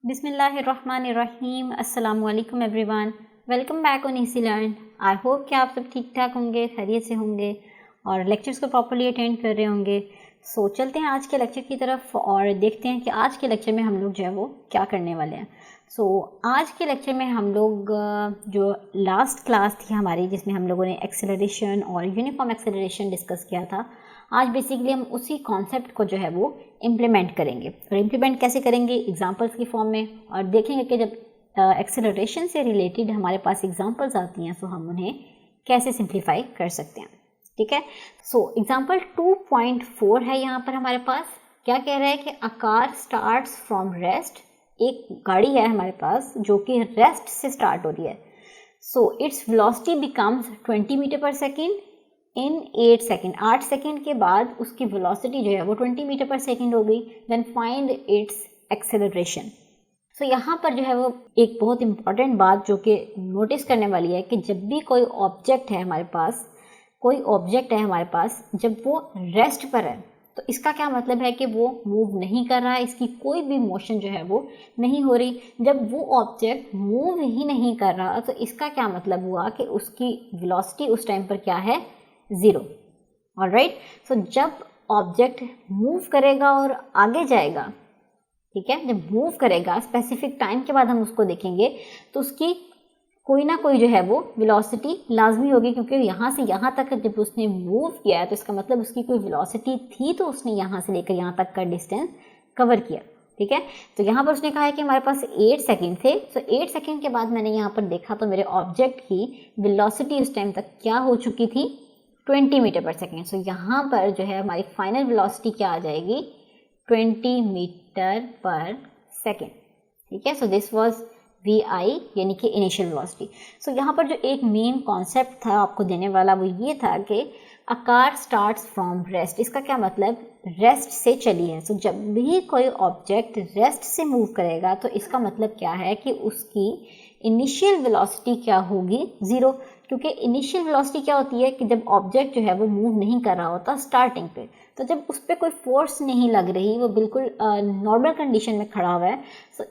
बिस्मिल्लाहिर्रहमानिर्रहीम। अस्सलाम वालेकुम everyone, welcome back on EC learn. I hope कि आप सब ठीक ठाक होंगे, खैरियत से होंगे और लेक्चर्स को प्रॉपर्ली अटेंड कर रहे होंगे। चलते हैं आज के लेक्चर की तरफ और देखते हैं कि आज के लेक्चर में हम लोग जो है वो क्या करने वाले हैं। आज के लेक्चर में हम लोग जो लास्ट क्लास थी हमारी, जिसमें हम लोगों ने एक्सेलरेशन और यूनिफॉर्म एक्सेलरेशन डिस्कस किया था, आज बेसिकली हम उसी कॉन्सेप्ट को जो है वो इम्प्लीमेंट करेंगे। और इम्प्लीमेंट कैसे करेंगे? एग्जांपल्स की फॉर्म में, और देखेंगे कि जब एक्सेलरेशन से रिलेटेड हमारे पास एग्जांपल्स आती हैं तो हम उन्हें कैसे सिंप्लीफाई कर सकते हैं। ठीक है, एग्जांपल 2.4 है यहाँ पर हमारे पास। क्या कह रहा है कि a car starts from rest. एक गाड़ी है हमारे पास जो कि रेस्ट से स्टार्ट हो रही है। Its velocity becomes 20 metre per second in 8 second. 8 second के बाद उसकी वेलोसिटी जो है वो 20 मीटर पर सेकेंड हो गई। Then find its acceleration. यहाँ पर जो है वो एक बहुत इंपॉर्टेंट बात जो कि नोटिस करने वाली है कि जब भी कोई ऑब्जेक्ट है हमारे पास, जब वो रेस्ट पर है तो इसका क्या मतलब है कि वो मूव नहीं कर रहा है, इसकी कोई भी मोशन जो है वो नहीं हो रही। जब वो ऑब्जेक्ट मूव ही नहीं कर रहा तो इसका क्या मतलब हुआ कि उसकी वेलोसिटी उस टाइम पर क्या है? 0। ऑलराइट, जब ऑब्जेक्ट मूव करेगा और आगे जाएगा, ठीक है, जब मूव करेगा स्पेसिफिक टाइम के बाद हम उसको देखेंगे तो उसकी कोई ना कोई जो है वो वेलोसिटी लाजमी होगी, क्योंकि यहाँ से यहाँ तक जब उसने मूव किया है तो इसका मतलब उसकी कोई वेलोसिटी थी, तो उसने यहाँ से लेकर यहाँ तक का डिस्टेंस कवर किया। ठीक है, तो यहाँ पर उसने कहा है कि हमारे पास 8 सेकेंड थे। 8 सेकेंड के बाद मैंने यहाँ पर देखा तो मेरे ऑब्जेक्ट की वेलोसिटी उस टाइम तक क्या हो चुकी थी? 20 मीटर पर सेकेंड। यहाँ पर जो है हमारी फाइनल वेलोसिटी क्या आ जाएगी? 20 मीटर पर सेकेंड। ठीक है, दिस वाज VI यानी कि इनिशियल वेलोसिटी। यहाँ पर जो एक मेन कॉन्सेप्ट था आपको देने वाला वो ये था कि a car starts from rest. इसका क्या मतलब? रेस्ट से चली है। जब भी कोई ऑब्जेक्ट रेस्ट से मूव करेगा तो इसका मतलब क्या है कि उसकी इनिशियल वेलोसिटी क्या होगी? 0। क्योंकि इनिशियल वेलोसिटी क्या होती है कि जब ऑब्जेक्ट जो है वो मूव नहीं कर रहा होता स्टार्टिंग पे, तो जब उस पर कोई फोर्स नहीं लग रही, वो बिल्कुल नॉर्मल कंडीशन में खड़ा हुआ है,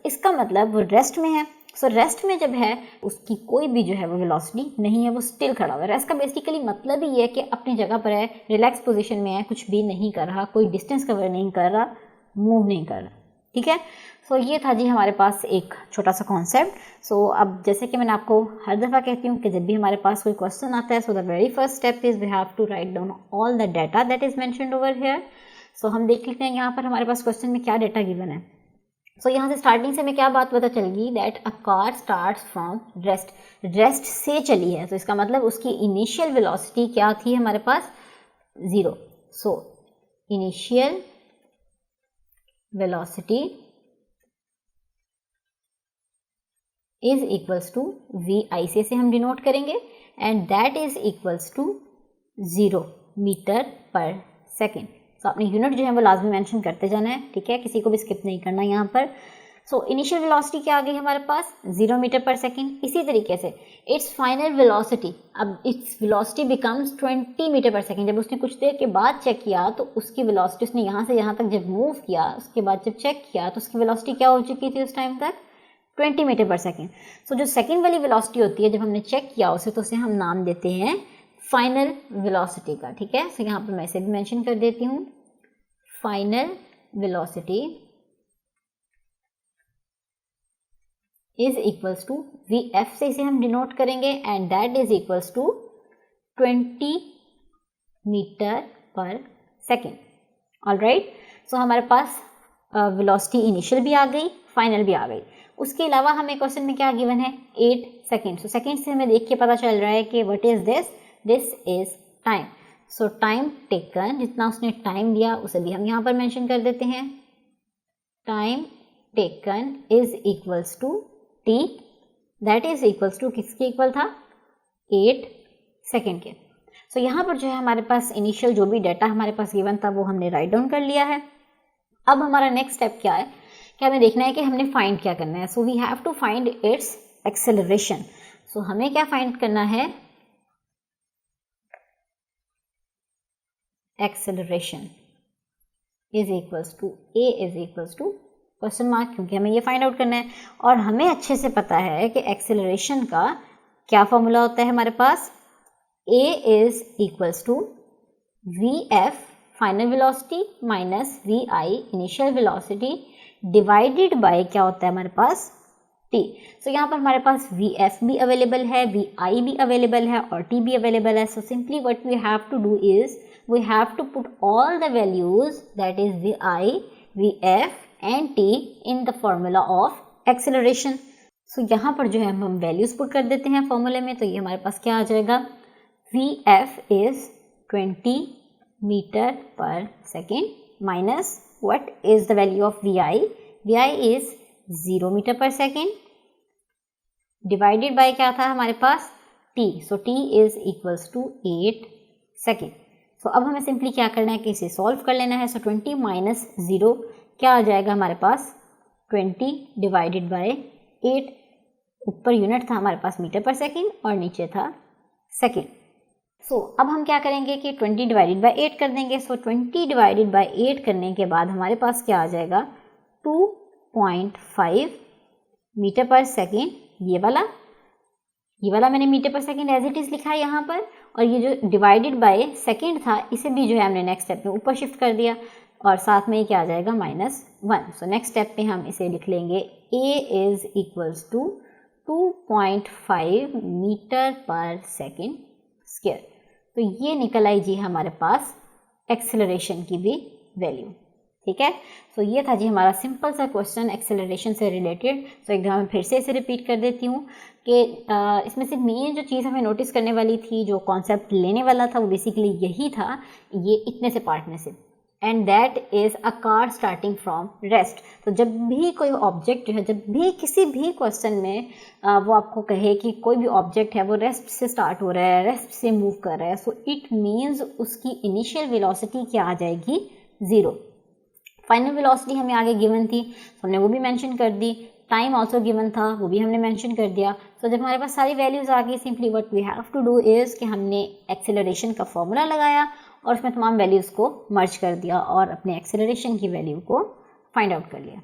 इसका मतलब वो रेस्ट में है। रेस्ट में जब है उसकी कोई भी जो है वो वेलोसिटी नहीं है, वो स्टिल खड़ा हुआ है। रेस्ट का बेसिकली मतलब ही है कि अपनी जगह पर है, रिलैक्स पोजीशन में है, कुछ भी नहीं कर रहा, कोई डिस्टेंस कवर नहीं कर रहा, मूव नहीं कर रहा। ठीक है, ये था जी हमारे पास एक छोटा सा कॉन्सेप्ट। अब जैसे कि मैंने आपको हर दफ़ा कहती हूँ कि जब भी हमारे पास कोई क्वेश्चन आता है, the very first step is we have to write down all the data that is mentioned over here. हम देख लेते हैं यहाँ पर हमारे पास क्वेश्चन में क्या डाटा गिवन है। यहाँ से स्टार्टिंग से हमें क्या बात पता चल गई? That a car starts from rest. Rest से चली है, इसका मतलब उसकी इनिशियल वेलोसिटी क्या थी हमारे पास? 0। Initial velocity is equals to VI से हम डिनोट करेंगे, and that is equals to 0 metre per second. आपने यूनिट जो है वो लाजमी मेंशन करते जाना है। ठीक है, किसी को भी स्किप नहीं करना यहाँ पर। इनिशियल वेलोसिटी क्या आ गई हमारे पास? 0 मीटर पर सेकेंड। इसी तरीके से इट्स फाइनल वेलोसिटी, अब its velocity becomes 20 metre per second. जब उसने कुछ देर के बाद चेक किया तो उसकी वेलोसिटी, उसने यहाँ से यहाँ तक जब मूव किया, उसके बाद जब चेक किया तो उसकी वेलोसिटी क्या हो चुकी थी उस टाइम तक? 20 मीटर पर सेकेंड। जो सेकेंड वाली वेलोसिटी होती है जब हमने चेक किया उसे, तो उसे हम नाम देते हैं फाइनल वेलोसिटी का। ठीक है, यहाँ पर मैं इसे भी मेंशन कर देती हूँ, final velocity is equals to VF से इसे हम डिनोट करेंगे, and that is equals to 20 metre per second. Alright, हमारे पास वेलोसिटी इनिशियल भी आ गई, फाइनल भी आ गई। उसके अलावा हमें क्वेश्चन में क्या गिवन है? 8 सेकेंड। सेकेंड से हमें देख के पता चल रहा है कि what is this? This is time. Time taken, जितना उसने टाइम लिया उसे भी हम यहाँ पर मेंशन कर देते हैं। Time taken is equals to T, that is equals to किसके इक्वल था? 8 सेकेंड के। यहाँ पर जो है हमारे पास इनिशियल जो भी डाटा हमारे पास गिवन था वो हमने राइट डाउन कर लिया है। अब हमारा नेक्स्ट स्टेप क्या है कि हमें देखना है कि हमने फाइंड क्या करना है। We have to find its acceleration. हमें क्या फाइंड करना है? Acceleration is equals to A is equals to question mark, क्योंकि हमें ये फाइंड आउट करना है और हमें अच्छे से पता है कि एक्सेलरेशन का क्या फॉर्मूला होता है हमारे पास, a is equals to vf final velocity minus vi initial velocity divided by क्या होता है हमारे पास t। सो यहाँ पर हमारे पास vf भी अवेलेबल है, vi भी अवेलेबल है और t भी अवेलेबल है। So simply what we have to do is we have to put all the values that is vi, vf and t in the formula of acceleration. So यहाँ पर जो है हम वैल्यूज पुट कर देते हैं फॉर्मूले में, तो ये हमारे पास क्या आ जाएगा, vf is 20 metre per second minus what is the value of vi is 0 metre per second divided by क्या था हमारे पास t, so t is equals to 8 second. So अब हमें सिंपली क्या करना है कि इसे सॉल्व कर लेना है। सो 20 माइनस 0 क्या आ जाएगा हमारे पास, 20 डिवाइडेड बाय 8, ऊपर यूनिट था हमारे पास मीटर पर सेकेंड और नीचे था सेकेंड। सो अब हम क्या करेंगे कि 20 डिवाइडेड बाय 8 कर देंगे। सो 20 डिवाइडेड बाय 8 करने के बाद हमारे पास क्या आ जाएगा, 2.5 मीटर पर सेकेंड। ये वाला मैंने metre per second as it is लिखा है यहाँ पर, और ये जो डिवाइडेड बाय सेकेंड था इसे भी जो है हमने नेक्स्ट स्टेप में ऊपर शिफ्ट कर दिया और साथ में क्या आ जाएगा -1। सो नेक्स्ट स्टेप पे हम इसे लिख लेंगे a is equals to 2.5 metre per second square. तो ये निकल आई जी हमारे पास एक्सेलरेशन की भी वैल्यू। ठीक है, सो ये था जी हमारा सिंपल सा क्वेश्चन एक्सेलरेशन से रिलेटेड। सो एक दफ़ा मैं फिर से इसे रिपीट कर देती हूँ कि इसमें से मेन जो चीज़ हमें नोटिस करने वाली थी, जो कॉन्सेप्ट लेने वाला था, वो बेसिकली यही था, ये इतने से पार्ट में से, and that is a car starting from rest. तो जब भी कोई ऑब्जेक्ट जो है, जब भी किसी भी क्वेश्चन में वो आपको कहे कि कोई भी ऑब्जेक्ट है वो रेस्ट से स्टार्ट हो रहा है, रेस्ट से मूव कर रहा है, सो इट मीन्स उसकी इनिशियल वेलोसिटी क्या आ जाएगी, 0। फाइनल वेलोसिटी हमें आगे गिवन थी, हमने वो भी मेंशन कर दी। टाइम आल्सो गिवन था, वो भी हमने मेंशन कर दिया। सो जब हमारे पास सारी वैल्यूज आ गई, simply what we have to do is कि हमने एक्सेलरेशन का फॉर्मूला लगाया और उसमें तमाम वैल्यूज़ को मर्ज कर दिया और अपने एक्सेलरेशन की वैल्यू को फाइंड आउट कर लिया।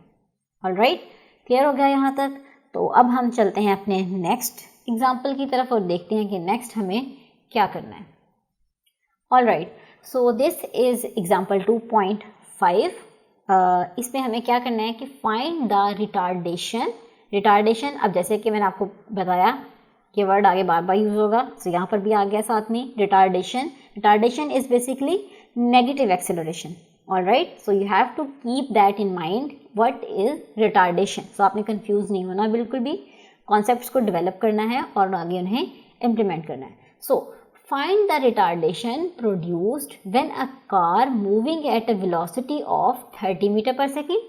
ऑलराइट, क्लियर हो गया यहाँ तक? तो अब हम चलते हैं अपने नेक्स्ट एग्जाम्पल की तरफ और देखते हैं कि नेक्स्ट हमें क्या करना है। Alright, so this is example 2.5। इसमें हमें क्या करना है कि फाइंड द रिटार्डेशन। अब जैसे कि मैंने आपको बताया ये वर्ड आगे बार बार यूज होगा, तो यहाँ पर भी आ गया साथ में retardation is basically negative acceleration. Alright, so you have to keep that in mind, what is retardation. So आपने कंफ्यूज नहीं होना बिल्कुल भी, कॉन्सेप्ट्स को डेवलप करना है और आगे उन्हें इम्प्लीमेंट करना है। सो find the retardation produced when a car moving at a velocity of 30 metre per second.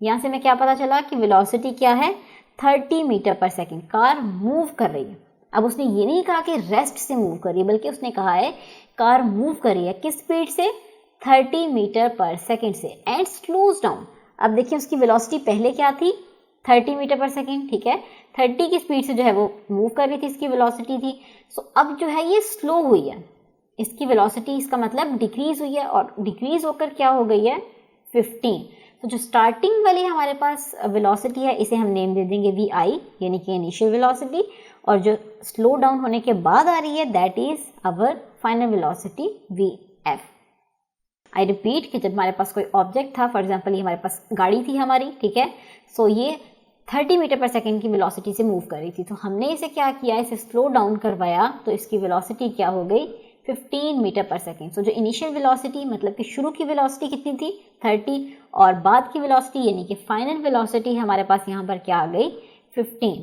यहाँ से मैं क्या पता चला कि वेलोसिटी क्या है, 30 metre per second. Car move कर रही है। अब उसने ये नहीं कहा कि रेस्ट से मूव कर रही है, बल्कि उसने कहा है कार मूव कर रही है किस स्पीड से, 30 मीटर पर सेकेंड से, एंड स्लोज डाउन। अब देखिए उसकी वेलोसिटी पहले क्या थी, 30 मीटर पर सेकेंड। ठीक है, 30 की स्पीड से जो है वो मूव कर रही थी, इसकी वेलोसिटी थी। सो अब जो है ये स्लो हुई है, इसकी वेलोसिटी, इसका मतलब डिक्रीज हुई है, और डिक्रीज होकर क्या हो गई है, 15। तो जो स्टार्टिंग वाली हमारे पास वेलोसिटी है इसे हम नेम दे देंगे vi, यानी कि इनिशियल वेलोसिटी, और जो स्लो डाउन होने के बाद आ रही है that is our final velocity vf। I repeat कि जब हमारे पास कोई ऑब्जेक्ट था, फॉर एग्जाम्पल ये हमारे पास गाड़ी थी हमारी, ठीक है, सो ये 30 मीटर पर सेकेंड की वेलोसिटी से मूव कर रही थी, तो हमने इसे क्या किया, इसे स्लो डाउन करवाया, तो इसकी वेलोसिटी क्या हो गई, 15 मीटर पर सेकेंड। सो जो इनिशियल वेलोसिटी मतलब कि शुरू की वेलोसिटी कितनी थी, 30, और बाद की वेलोसिटी यानी कि फाइनल वेलोसिटी हमारे पास यहाँ पर क्या आ गई, 15।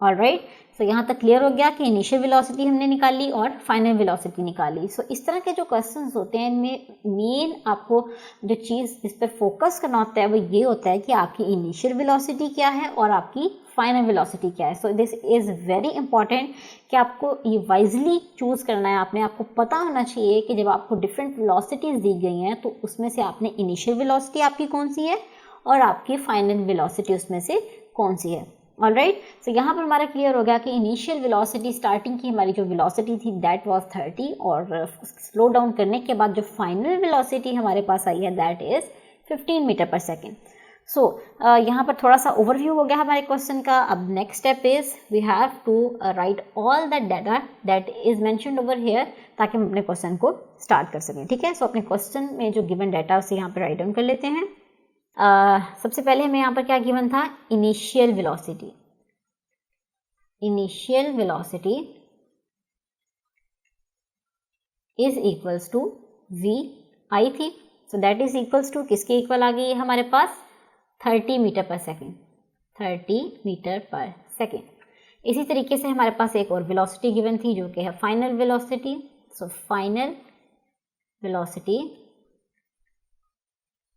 ऑलराइट, सो यहाँ तक क्लियर हो गया कि इनिशियल वेलोसिटी हमने निकाली और फाइनल वेलोसिटी निकाली। सो इस तरह के जो क्वेश्चंस होते हैं इनमें मेन आपको जो चीज़ इस पर फोकस करना होता है वो ये होता है कि आपकी इनिशियल वेलोसिटी क्या है और आपकी फाइनल वेलोसिटी क्या है। So this is very important कि आपको ये वाइजली चूज़ करना है। आपको पता होना चाहिए कि जब आपको डिफरेंट वेलोसिटीज़ दी गई हैं तो उसमें से आपने इनिशियल वेलोसिटी आपकी कौन सी है और आपकी फाइनल वेलोसिटी उसमें से कौन सी है। ऑलराइट, सो यहाँ पर हमारा क्लियर हो गया कि इनिशियल वेलोसिटी स्टार्टिंग की हमारी जो वेलोसिटी थी दैट वाज 30, और स्लो डाउन करने के बाद जो फाइनल वेलोसिटी हमारे पास आई है that is 15 metre per second. सो यहाँ पर थोड़ा सा ओवरव्यू हो गया हमारे क्वेश्चन का. अब next step is we have to write all that data that is mentioned over here, ताकि हम अपने क्वेश्चन को स्टार्ट कर सकें. ठीक है, सो अपने क्वेश्चन में जो गिवन डाटा उसे यहाँ पर राइट डाउन कर लेते हैं. सबसे पहले हमें यहाँ पर क्या गिवन था, initial velocity. Initial velocity is equals to V I थी. So that is equals to किसके इक्वल आ गई है हमारे पास, 30 metre per second. 30 metre per second. इसी तरीके से हमारे पास एक और वेलोसिटी गिवन थी जो कि है final velocity. So final velocity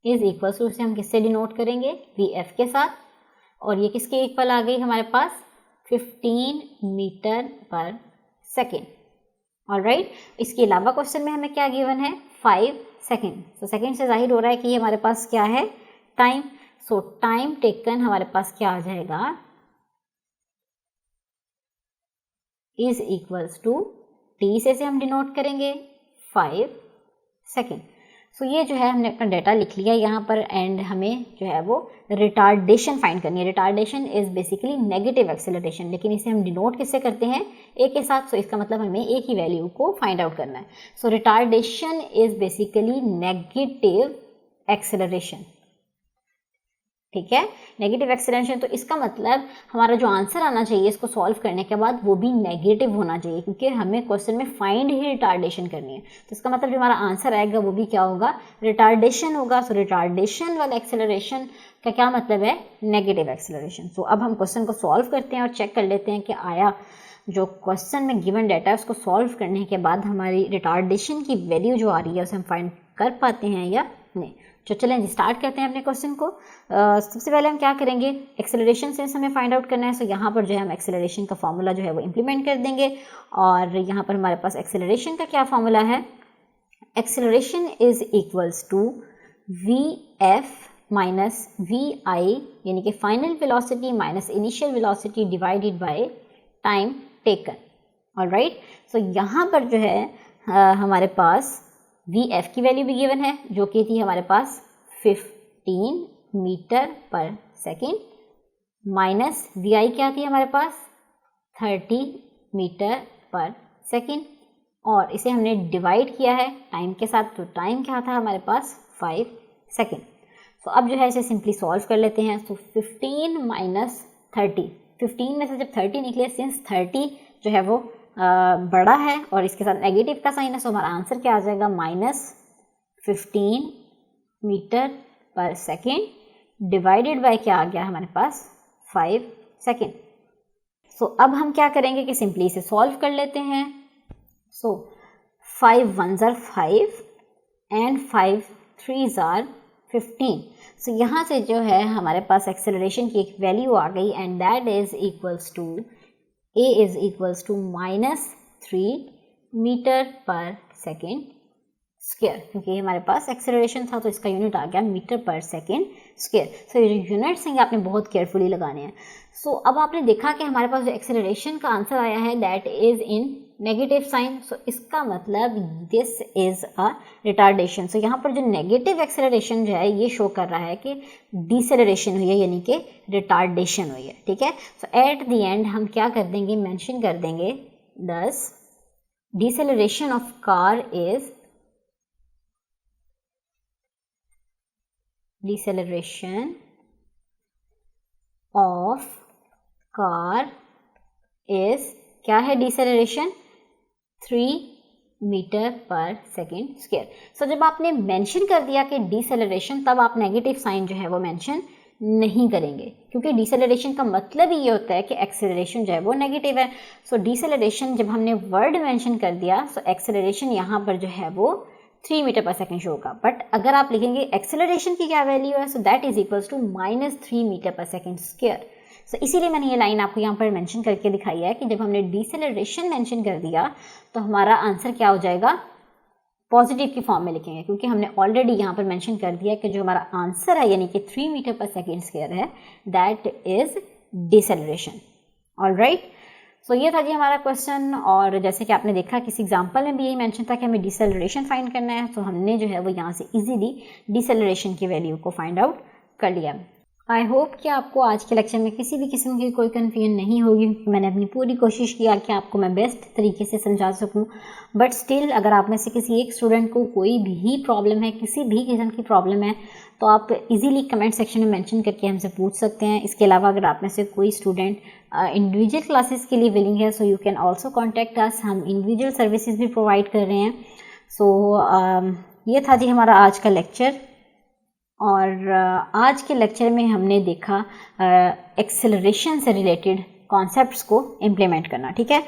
is equal to, उसे हम किससे डिनोट करेंगे, वी एफ के साथ. और ये किसके इक्वल आ गई हमारे पास, 15 मीटर पर सेकेंड. ऑलराइट, इसके अलावा क्वेश्चन में हमें क्या गिवन है, 5 सेकेंड. सो सेकेंड से जाहिर हो रहा है कि ये हमारे पास क्या है, टाइम. सो टाइम टेकन हमारे पास क्या आ जाएगा, इज इक्वल्स टू, टी से हम डिनोट करेंगे 5 सेकेंड. सो ये जो है हमने अपना डाटा लिख लिया यहाँ पर. एंड हमें जो है वो रिटार्डेशन फाइंड करनी है. Retardation is basically negative acceleration, लेकिन इसे हम डिनोट किससे करते हैं, ए के साथ. सो इसका मतलब हमें ए की वैल्यू को फाइंड आउट करना है. So retardation is basically negative acceleration. ठीक है, नेगेटिव एक्सेलरेशन. तो इसका मतलब हमारा जो आंसर आना चाहिए इसको सॉल्व करने के बाद वो भी नेगेटिव होना चाहिए, क्योंकि हमें क्वेश्चन में फाइंड ही रिटार्डेशन करनी है. तो इसका मतलब जो हमारा आंसर आएगा वो भी क्या होगा, रिटार्डेशन होगा. सो रिटार्डेशन वाला एक्सेलरेशन का क्या मतलब है, नेगेटिव एक्सेलरेशन. सो अब हम क्वेश्चन को सॉल्व करते हैं और चेक कर लेते हैं कि आया जो क्वेश्चन में गिवन डाटा है उसको सॉल्व करने के बाद हमारी रिटार्डेशन की वैल्यू जो आ रही है उसे हम फाइंड कर पाते हैं या नहीं. तो चलें जी स्टार्ट करते हैं अपने क्वेश्चन को. सबसे पहले हम क्या करेंगे, एक्सेलरेशन से हमें फाइंड आउट करना है. सो यहाँ पर जो है हम एक्सेलरेशन का फॉर्मूला जो है वो इम्प्लीमेंट कर देंगे. और यहाँ पर हमारे पास एक्सेलरेशन का क्या फॉर्मूला है, acceleration is equals to V F minus V I, यानी कि final velocity minus initial velocity divided by time taken. Alright, so यहाँ पर जो है हमारे पास वी एफ की वैल्यू भी गिवन है जो कि थी हमारे पास 15 metre per second, minus V I क्या थी हमारे पास 30 मीटर पर सेकेंड. और इसे हमने डिवाइड किया है टाइम के साथ. तो टाइम क्या था हमारे पास 5 सेकेंड. तो अब जो है इसे सिंपली सॉल्व कर लेते हैं. तो 15 माइनस 30, 15 में से जब 30 निकले, सिंस 30 जो है वो बड़ा है और इसके साथ नेगेटिव का साइन है, सो हमारा आंसर क्या आ जाएगा, minus 15 metre per second divided by क्या आ गया हमारे पास 5 सेकेंड. सो अब हम क्या करेंगे कि सिंपली इसे सॉल्व कर लेते हैं. सो 5 1s are 5 and 5 3s are 15. सो यहाँ से जो है हमारे पास एक्सेलरेशन की एक वैल्यू आ गई and that is equals to A is equals to minus 3 metre per second square, क्योंकि हमारे पास एक्सेलरेशन था तो इसका यूनिट आ गया मीटर पर सेकेंड स्क्वायर. सो ये जो यूनिट्स हैं आपने बहुत केयरफुली लगाने हैं. सो अब आपने देखा कि हमारे पास जो एक्सेलरेशन का आंसर आया है that is in negative sign. So इसका मतलब this is a retardation. So यहाँ पर जो नेगेटिव एक्सेलरेशन जो है ये शो कर रहा है कि डिसेलरेशन हुई है, यानी कि रिटार्डेशन हुई है. ठीक है, सो एट द एंड हम क्या कर देंगे, मेंशन कर देंगे दस deceleration of car is, deceleration of car is क्या है deceleration, 3 metre per second square. सो जब आपने मेंशन कर दिया कि डिसेलरेशन, तब आप नेगेटिव साइन जो है वो मेंशन नहीं करेंगे, क्योंकि डिसेलरेशन का मतलब ही ये होता है कि एक्सेलरेशन जो है वो नेगेटिव है. सो डिसेलरेशन जब हमने वर्ड मेंशन कर दिया, सो एक्सेलरेशन यहाँ पर जो है वो 3 मीटर पर सेकेंड शो होगा. बट अगर आप लिखेंगे एक्सेलरेशन की क्या वैल्यू है, so that is equals to minus 3 metre per second square. So इसीलिए मैंने ये लाइन आपको यहाँ पर मेंशन करके दिखाई है कि जब हमने डिसेलरेशन मेंशन कर दिया तो हमारा आंसर क्या हो जाएगा, पॉजिटिव की फॉर्म में लिखेंगे, क्योंकि हमने ऑलरेडी यहाँ पर मेंशन कर दिया कि जो हमारा आंसर है यानी कि 3 मीटर पर सेकेंड स्क्वायर है, दैट इज डिसेलरेशन. ऑलराइट, सो ये था जी हमारा क्वेश्चन. और जैसे कि आपने देखा किसी एग्जांपल में भी यही मेंशन था कि हमें डिसेलरेशन फाइंड करना है, तो हमने जो है वो यहाँ से इजीली डिसेलरेशन की वैल्यू को फाइंड आउट कर लिया. आई होप कि आपको आज के लेक्चर में किसी भी किस्म की कोई कन्फ्यूजन नहीं होगी। मैंने अपनी पूरी कोशिश किया कि आपको मैं बेस्ट तरीके से समझा सकूं, बट स्टिल अगर आप में से किसी एक स्टूडेंट को कोई भी प्रॉब्लम है, किसी भी किस्म की प्रॉब्लम है, तो आप इजीली कमेंट सेक्शन में मेंशन करके हमसे पूछ सकते हैं। इसके अलावा अगर आप में से कोई स्टूडेंट इंडिविजुअल क्लासेस के लिए विलिंग है, so you can also contact us. हम इंडिविजुअल सर्विसेज भी प्रोवाइड कर रहे हैं। ये था जी हमारा आज का लेक्चर। और आज के लेक्चर में हमने देखा एक्सेलरेशन से रिलेटेड कॉन्सेप्ट्स को इम्प्लीमेंट करना, ठीक है।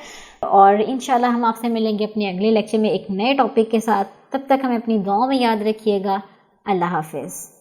और इंशाल्लाह हम आपसे मिलेंगे अपने अगले लेक्चर में एक नए टॉपिक के साथ। तब तक हमें अपनी दुआ में याद रखिएगा। अल्लाह हाफिज़।